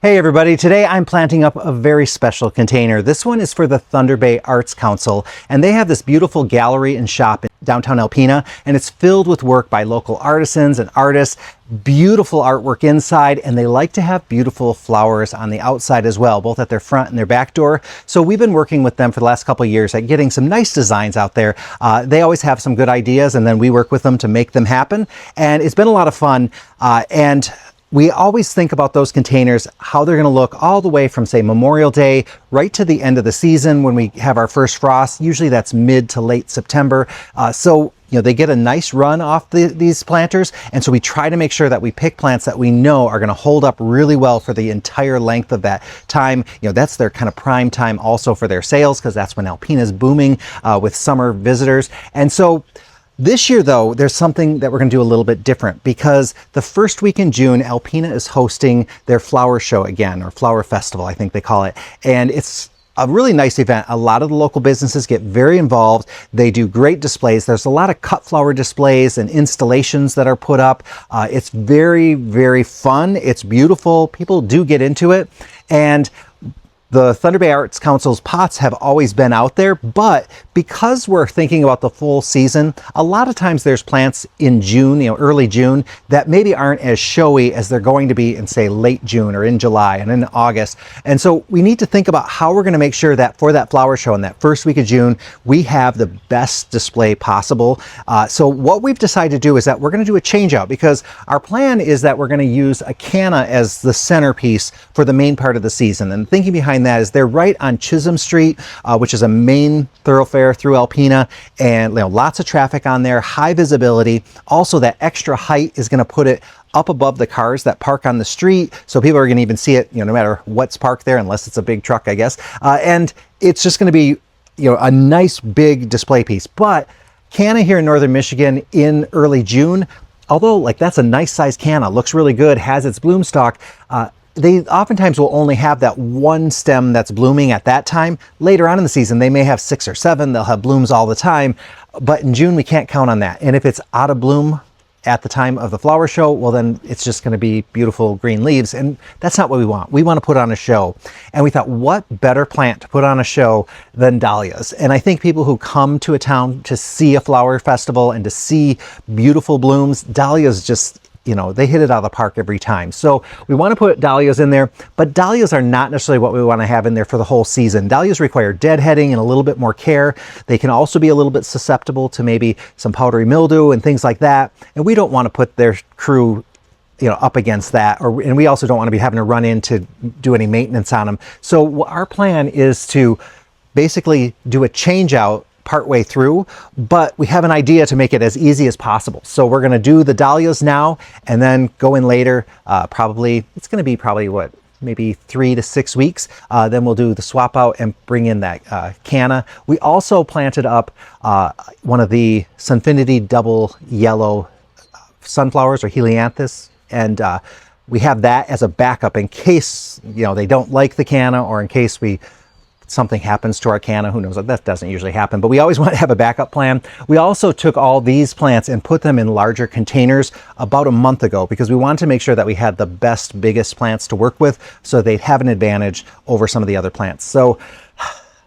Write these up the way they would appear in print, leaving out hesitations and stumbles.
Hey everybody, today I'm planting up a very special container. This one is for the Thunder Bay Arts Council, and they have this beautiful gallery and shop in downtown Alpena, and it's filled with work by local artisans and artists, beautiful artwork inside, and they like to have beautiful flowers on the outside as well, both at their front and their back door. So we've been working with them for the last couple of years at getting some nice designs out there. They always have some good ideas, and then we work with them to make them happen, and it's been a lot of fun. And we always think about those containers, how they're going to look all the way from, say, Memorial Day right to the end of the season when we have our first frost. Usually that's mid to late September. So they get a nice run off these planters. And so we try to make sure that we pick plants that we know are going to hold up really well for the entire length of that time. That's their kind of prime time also for their sales, because that's when Alpena is booming with summer visitors. And so this year, though, there's something that we're going to do a little bit different, because the first week in June, Alpena is hosting their flower show again, or flower festival, I think they call it. And it's a really nice event. A lot of the local businesses get very involved. They do great displays. There's a lot of cut flower displays and installations that are put up. It's very, very fun. It's beautiful. People do get into it. And the Thunder Bay Arts Council's pots have always been out there, but because we're thinking about the full season, a lot of times there's plants in June, early June, that maybe aren't as showy as they're going to be in, say, late June or in July and in August. And so we need to think about how we're going to make sure that for that flower show in that first week of June, we have the best display possible. So what we've decided to do is that we're going to do a change out, because our plan is that we're going to use a canna as the centerpiece for the main part of the season. And thinking behind that is they're right on Chisholm Street, which is a main thoroughfare through Alpena, and lots of traffic on there, high visibility. Also, that extra height is going to put it up above the cars that park on the street, so people are going to even see it, no matter what's parked there, unless it's a big truck, I guess. And it's just going to be, a nice big display piece. But canna here in northern Michigan in early June, although that's a nice size canna, looks really good, has its bloom stalk. They oftentimes will only have that one stem that's blooming at that time. Later on in the season, they may have 6 or 7. They'll have blooms all the time. But in June, we can't count on that. And if it's out of bloom at the time of the flower show, well, then it's just going to be beautiful green leaves. And that's not what we want. We want to put on a show. And we thought, what better plant to put on a show than dahlias? And I think people who come to a town to see a flower festival and to see beautiful blooms, dahlias just, they hit it out of the park every time. So we want to put dahlias in there, but dahlias are not necessarily what we want to have in there for the whole season. Dahlias require deadheading and a little bit more care. They can also be a little bit susceptible to maybe some powdery mildew and things like that. And we don't want to put their crew up against that, and we also don't want to be having to run in to do any maintenance on them. So our plan is to basically do a change out partway through, but we have an idea to make it as easy as possible. So we're going to do the dahlias now and then go in later. It's going to be maybe 3 to 6 weeks. Then we'll do the swap out and bring in that canna. We also planted up one of the Sunfinity double yellow sunflowers, or helianthus, and we have that as a backup in case they don't like the canna, or in case something happens to our canna. Who knows? That doesn't usually happen, but we always want to have a backup plan. We also took all these plants and put them in larger containers about a month ago, because we wanted to make sure that we had the best, biggest plants to work with, so they'd have an advantage over some of the other plants. So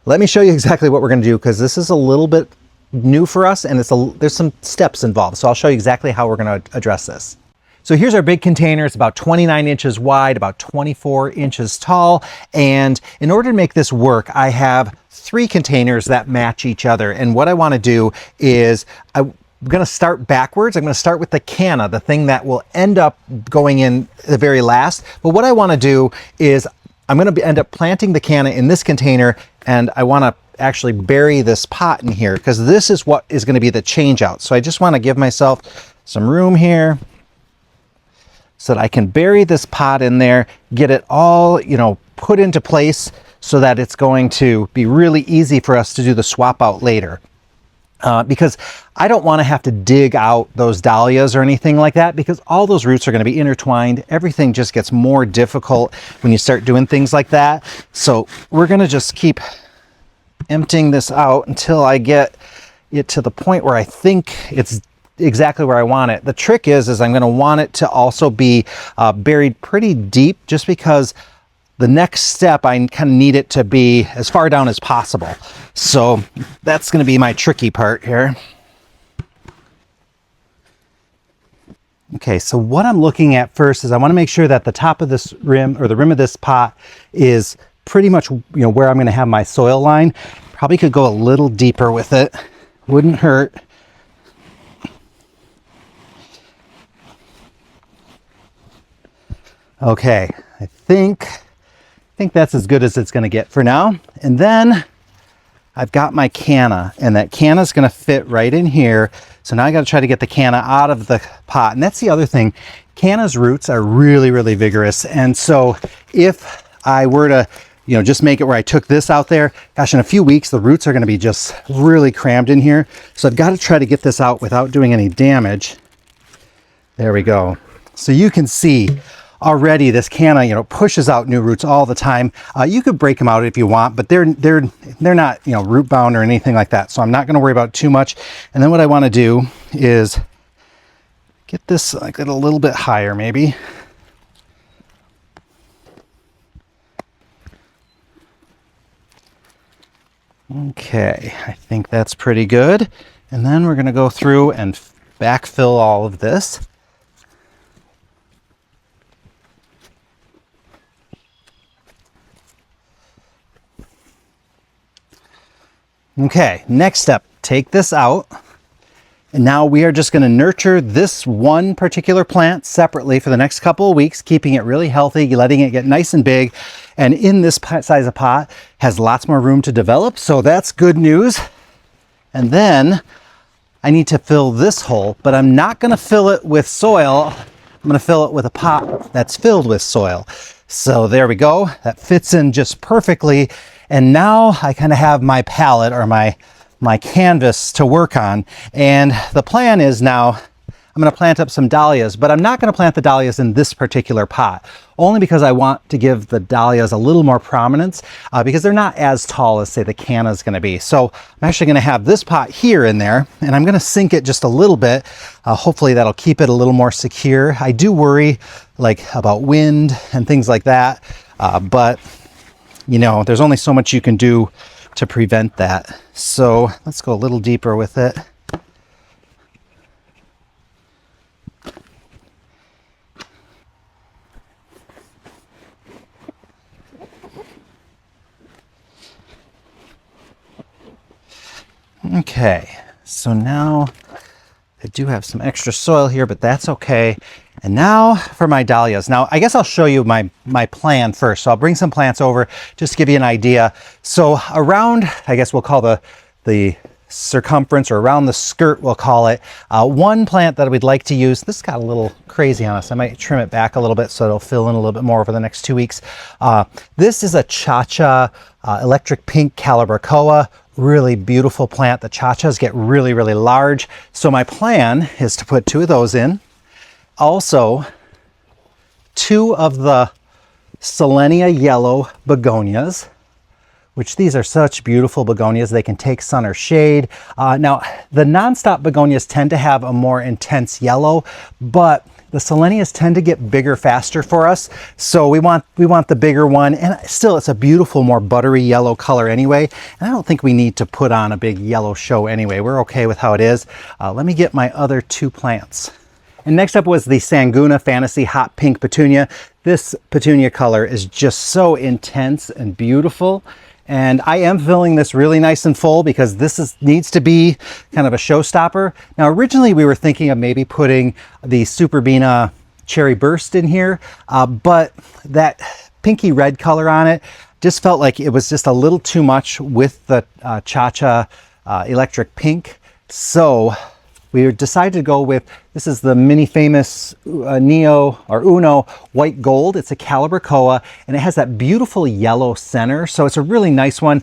let me show you exactly what we're going to do, because this is a little bit new for us, and there's some steps involved. So I'll show you exactly how we're going to address this. So here's our big container. It's about 29 inches wide, about 24 inches tall. And in order to make this work, I have 3 containers that match each other. And what I want to do is I'm going to start backwards. I'm going to start with the canna, the thing that will end up going in the very last. But what I want to do is I'm going to end up planting the canna in this container, and I want to actually bury this pot in here, because this is what is going to be the change out. So I just want to give myself some room here, so that I can bury this pot in there, get it all, put into place, so that it's going to be really easy for us to do the swap out later. Because I don't want to have to dig out those dahlias or anything like that, because all those roots are going to be intertwined. Everything just gets more difficult when you start doing things like that. So we're going to just keep emptying this out until I get it to the point where I think it's exactly where I want it. The trick is I'm going to want it to also be buried pretty deep, just because the next step, I kind of need it to be as far down as possible. So that's going to be my tricky part here. Okay, so what I'm looking at first is I want to make sure that the top of this rim, or the rim of this pot, is pretty much, where I'm going to have my soil line. Probably could go a little deeper with it. Wouldn't hurt. Okay, I think that's as good as it's going to get for now. And then I've got my canna, and that canna is going to fit right in here. So now I got to try to get the canna out of the pot. And that's the other thing. Canna's roots are really, really vigorous. And so if I were to, just make it where I took this out there, gosh, in a few weeks, the roots are going to be just really crammed in here. So I've got to try to get this out without doing any damage. There we go. So you can see already this canna, pushes out new roots all the time. You could break them out if you want, but they're not, root bound or anything like that. So I'm not going to worry about it too much. And then what I want to do is get this like a little bit higher, maybe. Okay, I think that's pretty good. And then we're going to go through and backfill all of this. Okay, next step, take this out. And now we are just going to nurture this one particular plant separately for the next couple of weeks, keeping it really healthy, letting it get nice and big. And in this size of pot has lots more room to develop, so that's good news. And then I need to fill this hole, but I'm not going to fill it with soil. I'm going to fill it with a pot that's filled with soil. So there we go. That fits in just perfectly. And now I kind of have my palette, or my canvas to work on. And the plan is now I'm going to plant up some dahlias, but I'm not going to plant the dahlias in this particular pot, only because I want to give the dahlias a little more prominence, because they're not as tall as, say, the canna is going to be. So I'm actually going to have this pot here in there, and I'm going to sink it just a little bit. Hopefully that'll keep it a little more secure. I do worry about wind and things like that, but there's only so much you can do to prevent that. So let's go a little deeper with it. Okay, so now I do have some extra soil here, but that's okay. And now for my dahlias. Now, I guess I'll show you my plan first. So I'll bring some plants over just to give you an idea. So around, I guess we'll call the circumference, or around the skirt, we'll call it, one plant that we'd like to use. This got a little crazy on us. I might trim it back a little bit so it'll fill in a little bit more over the next 2 weeks. This is a cha-cha electric pink calibrachoa. Really beautiful plant. The cha-chas get really, really large. So my plan is to put 2 of those in. Also, 2 of the Selenia yellow begonias, which these are such beautiful begonias. They can take sun or shade. Now, the nonstop begonias tend to have a more intense yellow, but the Selenias tend to get bigger faster for us. So we want the bigger one, and still it's a beautiful, more buttery yellow color anyway. And I don't think we need to put on a big yellow show anyway. We're okay with how it is. Let me get my other 2 plants. And next up was the Sanguna Fantasy Hot Pink Petunia. This petunia color is just so intense and beautiful. And I am filling this really nice and full because this needs to be kind of a showstopper. Now, originally we were thinking of maybe putting the Superbena Cherry Burst in here, but that pinky red color on it just felt like it was just a little too much with the Cha-Cha Electric Pink. So we decided to go with, this is the Mini Famous Uno White Gold. It's a calibrachoa, and it has that beautiful yellow center. So it's a really nice one.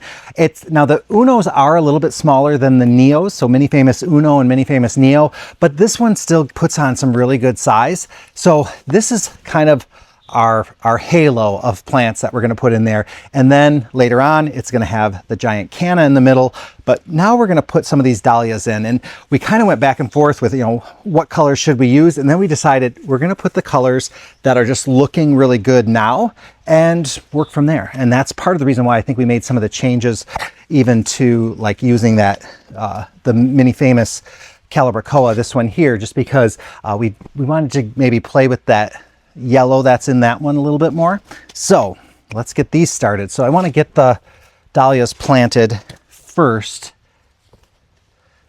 Now the Unos are a little bit smaller than the Neos, so Mini Famous Uno and Mini Famous Neo, but this one still puts on some really good size. So this is kind of our halo of plants that we're going to put in there. And then later on, it's going to have the giant canna in the middle. But now we're going to put some of these dahlias in. And we kind of went back and forth with, what colors should we use? And then we decided we're going to put the colors that are just looking really good now and work from there. And that's part of the reason why I think we made some of the changes, even to like using that, the mini famous Calibrachoa, this one here, just because we wanted to maybe play with that yellow that's in that one a little bit more. So let's get these started. So I want to get the dahlias planted first.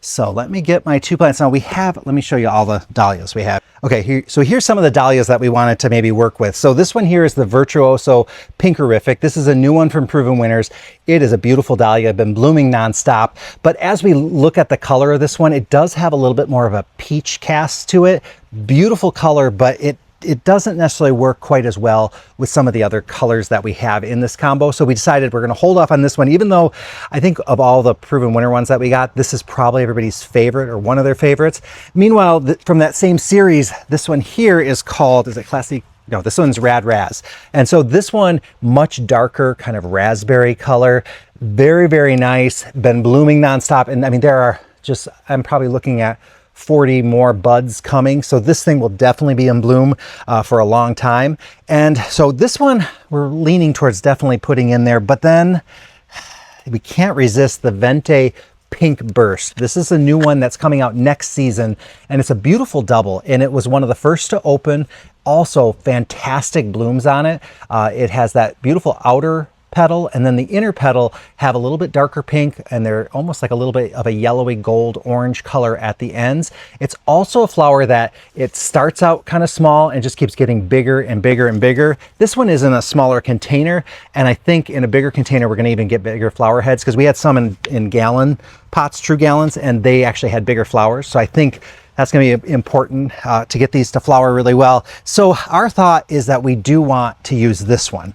So let me get my 2 plants. Now let me show you all the dahlias we have. Okay, so here's some of the dahlias that we wanted to maybe work with. So this one here is the Virtuoso Pinkerific. This is a new one from Proven Winners. It is a beautiful dahlia, been blooming nonstop. But as we look at the color of this one, it does have a little bit more of a peach cast to it. Beautiful color, but it doesn't necessarily work quite as well with some of the other colors that we have in this combo. So we decided we're going to hold off on this one, even though I think of all the Proven Winner ones that we got, this is probably everybody's favorite or one of their favorites. Meanwhile, from that same series, this one here is called, is it Classic? No, this one's Rad Raz. And so this one, much darker kind of raspberry color, very, very nice, been blooming nonstop. And I mean, there are just, I'm probably looking at 40 more buds coming. So this thing will definitely be in bloom for a long time. And so this one we're leaning towards definitely putting in there, but then we can't resist the Vente Pink Burst. This is a new one that's coming out next season, and it's a beautiful double, and it was one of the first to open. Also fantastic blooms on it. It has that beautiful outer petal, and then the inner petal have a little bit darker pink, and they're almost like a little bit of a yellowy gold orange color at the ends. It's also a flower that it starts out kind of small and just keeps getting bigger and bigger and bigger. This one is in a smaller container, and I think in a bigger container we're going to even get bigger flower heads, because we had some in gallon pots, true gallons, and they actually had bigger flowers. So I think that's going to be important to get these to flower really well. So our thought is that we do want to use this one.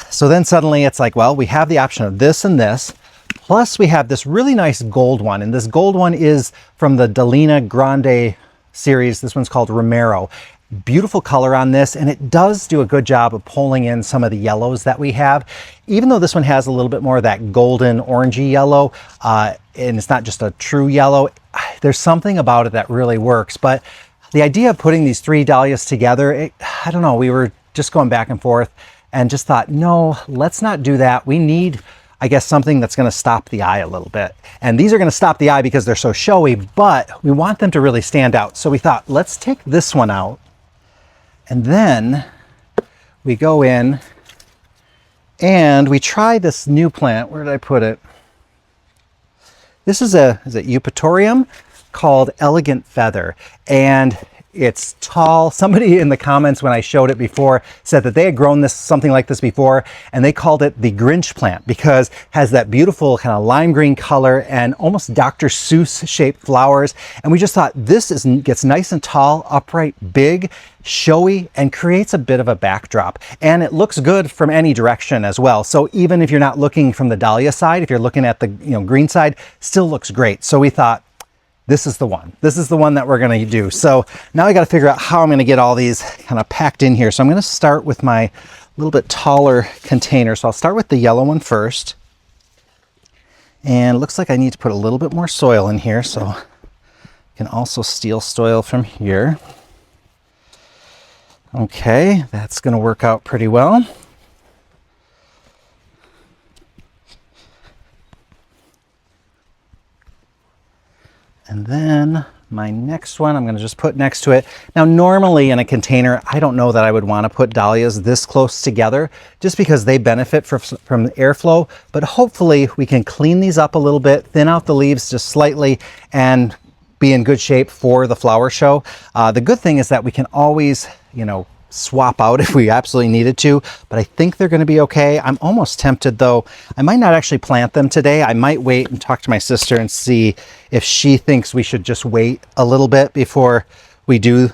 So then suddenly it's like, well, we have the option of this and this, plus we have this really nice gold one. And this gold one is from the Dahlia Grande series. This one's called Romero. Beautiful color on this, and it does do a good job of pulling in some of the yellows that we have. Even though this one has a little bit more of that golden orangey yellow, and it's not just a true yellow, there's something about it that really works. But the idea of putting these 3 dahlias together, I don't know, we were just going back and forth, and just thought, no, let's not do that. We need, I guess, something that's going to stop the eye a little bit. And these are going to stop the eye because they're so showy, but we want them to really stand out. So we thought, let's take this one out, and then we go in and we try this new plant. Where did I put it? This is it Eupatorium, called Elegant Feather. And it's tall. Somebody in the comments when I showed it before said that they had grown something like this before, and they called it the Grinch plant because it has that beautiful kind of lime green color and almost Dr. Seuss shaped flowers. And we just thought this gets nice and tall, upright, big, showy, and creates a bit of a backdrop. And it looks good from any direction as well. So even if you're not looking from the dahlia side, if you're looking at the green side, still looks great. So we thought, this is the one. This is the one that we're going to do. So now I got to figure out how I'm going to get all these kind of packed in here. So I'm going to start with my little bit taller container. So I'll start with the yellow one first. And it looks like I need to put a little bit more soil in here. So I can also steal soil from here. Okay, that's going to work out pretty well. And then my next one, I'm going to just put next to it. Now, normally in a container, I don't know that I would want to put dahlias this close together just because they benefit from airflow. But hopefully we can clean these up a little bit, thin out the leaves just slightly, and be in good shape for the flower show. The good thing is that we can always, swap out if we absolutely needed to, but I think they're going to be okay. I'm almost tempted though. I might not actually plant them today. I might wait and talk to my sister and see if she thinks we should just wait a little bit before we do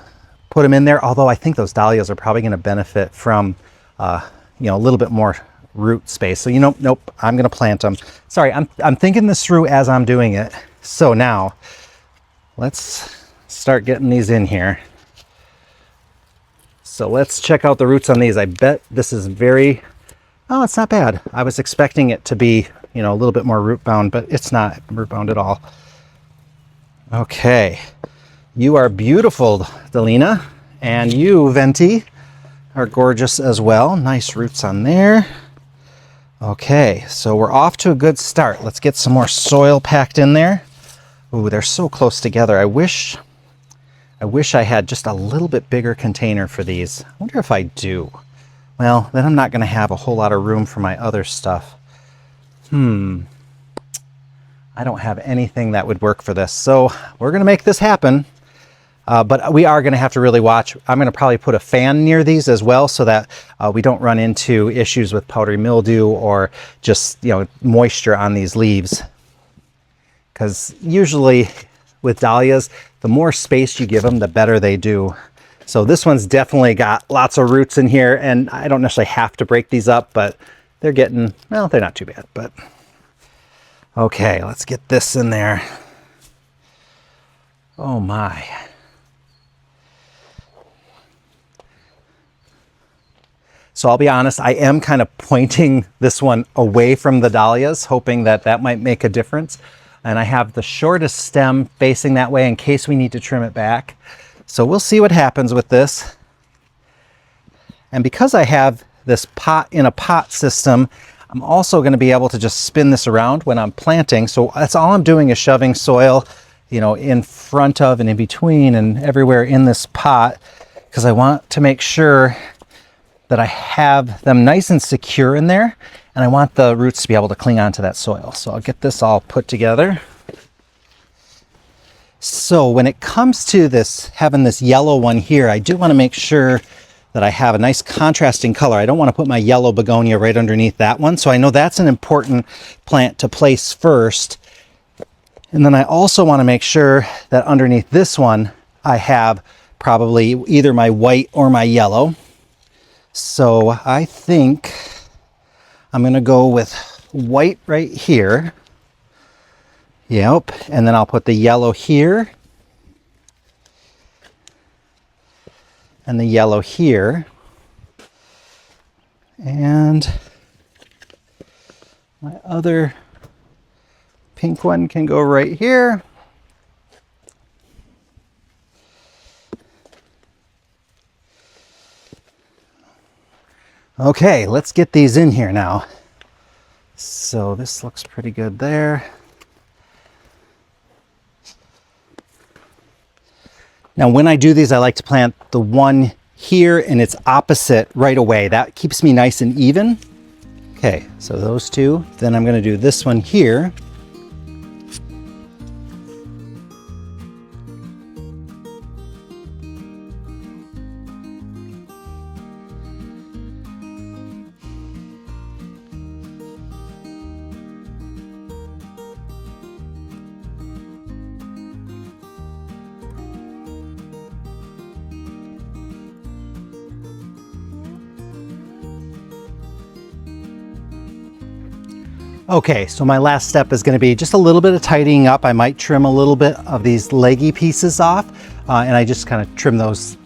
put them in there. Although I think those dahlias are probably going to benefit from, a little bit more root space. So, nope, I'm going to plant them. Sorry, I'm thinking this through as I'm doing it. So now let's start getting these in here. So let's check out the roots on these. I bet this is very, oh, it's not bad. I was expecting it to be, you know, a little bit more root bound, but it's not root bound at all. Okay, you are beautiful, Delina, and you, Venti, are gorgeous as well. Nice roots on there. Okay, so we're off to a good start. Let's get some more soil packed in there. Ooh, they're so close together. I wish I had just a little bit bigger container for these. I wonder if I do. Well, then I'm not going to have a whole lot of room for my other stuff. I don't have anything that would work for this. So we're going to make this happen. But we are going to have to really watch. I'm going to probably put a fan near these as well so that we don't run into issues with powdery mildew or just, you know, moisture on these leaves. Because usually with dahlias, the more space you give them, the better they do. So this one's definitely got lots of roots in here, and I don't necessarily have to break these up, but they're getting, well, they're not too bad, but okay, let's get this in there. Oh my. So I'll be honest, I am kind of pointing this one away from the dahlias, hoping that that might make a difference. And I have the shortest stem facing that way in case we need to trim it back. So we'll see what happens with this. And because I have this pot in a pot system, I'm also going to be able to just spin this around when I'm planting. So that's all I'm doing is shoving soil, you know, in front of and in between and everywhere in this pot, because I want to make sure that I have them nice and secure in there, and I want the roots to be able to cling onto that soil. So I'll get this all put together. So when it comes to this, having this yellow one here, I do want to make sure that I have a nice contrasting color. I don't want to put my yellow begonia right underneath that one. So I know that's an important plant to place first. And then I also want to make sure that underneath this one, I have probably either my white or my yellow. So I think I'm going to go with white right here. Yep. And then I'll put the yellow here. And the yellow here. And my other pink one can go right here. Okay, let's get these in here now. So this looks pretty good there. Now when I do these, I like to plant the one here and its opposite right away. That keeps me nice and even. Okay, so those two. Then I'm going to do this one here. Okay, so my last step is going to be just a little bit of tidying up. I might trim a little bit of these leggy pieces off, and I just kind of trim those.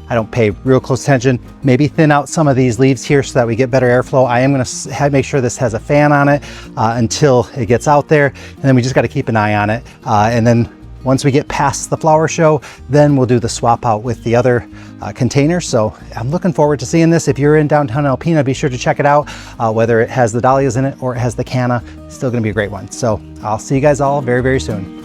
I don't pay real close attention. Maybe thin out some of these leaves here so that we get better airflow. I am going to make sure this has a fan on it until it gets out there, and then we just got to keep an eye on it. And then once we get past the flower show, then we'll do the swap out with the other container. So I'm looking forward to seeing this. If you're in downtown Alpena, be sure to check it out. Whether it has the dahlias in it or it has the canna, it's still gonna be a great one. So I'll see you guys all very, very soon.